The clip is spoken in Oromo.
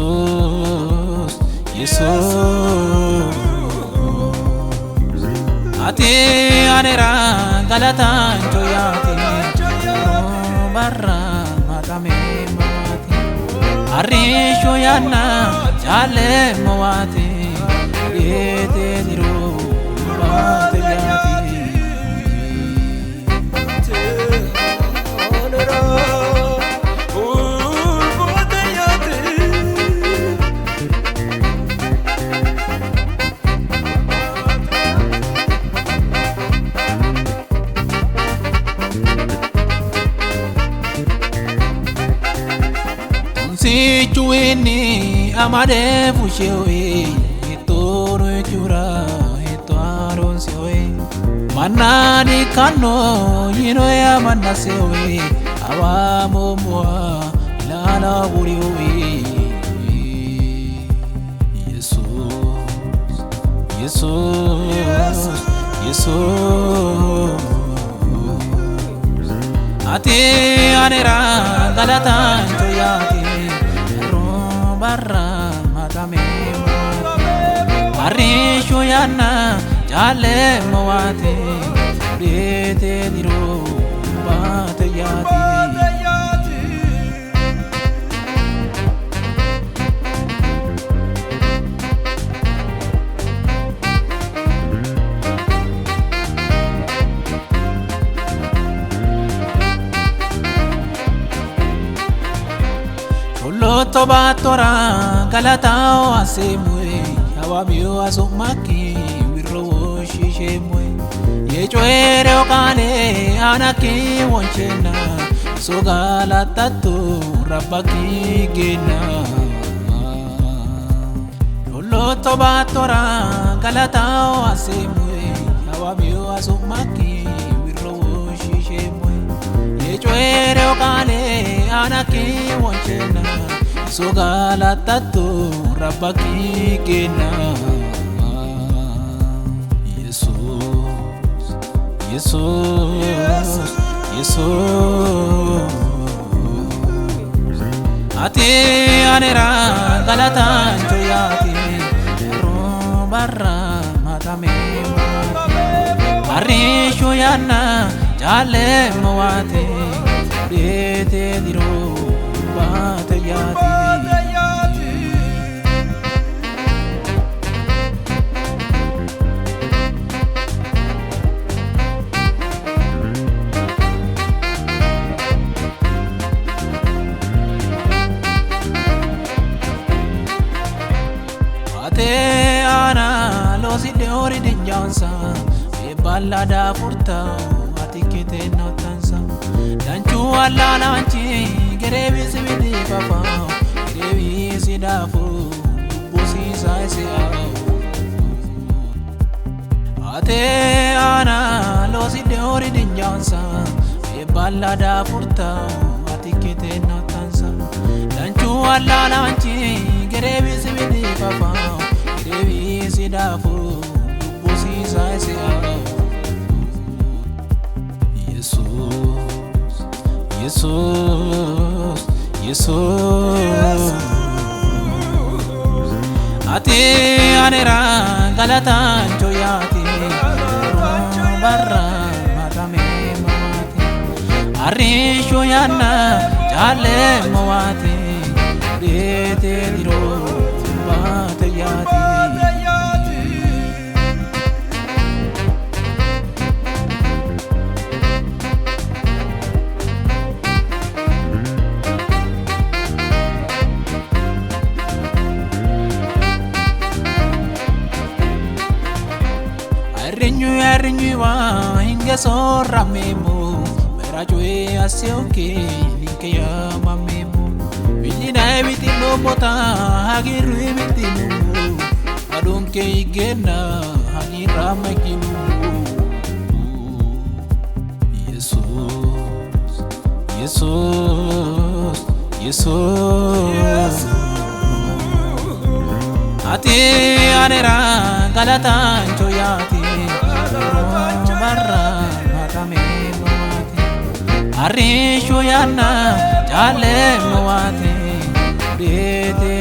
Jesus, Jesus, ati anera galatan joyati barra matame mawati arisho yana chale mawati yete diru bate yati si chuini amade fushewe etoro chura etoaron sewe manani kano yino ya manasewe awamo moa lana buriwe Jesus, Jesus, Jesus, ati anera galatan joyati barra matame arisho yana jale mawate dete diro bate yati Loto batora galatao asemwe awamio asumaki wiro shishemwe yechoere okane anaki wonchena so galatatu rabaki gena Loto batora galatao asemwe awamio asumaki wiro shishemwe yechoere okane anaki wonchena so galatatu rabaki gena Jesus, Jesus, Jesus, ati anera galatan joyati barra matame arisho yana jale mawate dete diro bate yati ate ana losi de ori de jansa e ballada furta atikete notansa danchu alla lanchi gerebi sibidi papa gerebi sidafu busi saisi ate ana losi de ori de jansa e ballada furta atikete notansa danchu alla lanchi gerebi sibidi papa gerebi sidafu busi saisi Jesus, Jesus, ati anera galatan joyati barra matame mawati arisho yana jale mawati dete diro bate yati Renyu wa hinga sorra memo merajwe asioke ninke ya mamemo Villina eviti no mota hagiru eviti no adonke igena hagira makinu Jesus, Jesus, Jesus. Ati anera galatan joyati, barra matame moati. Arre shoyana jale moati, dete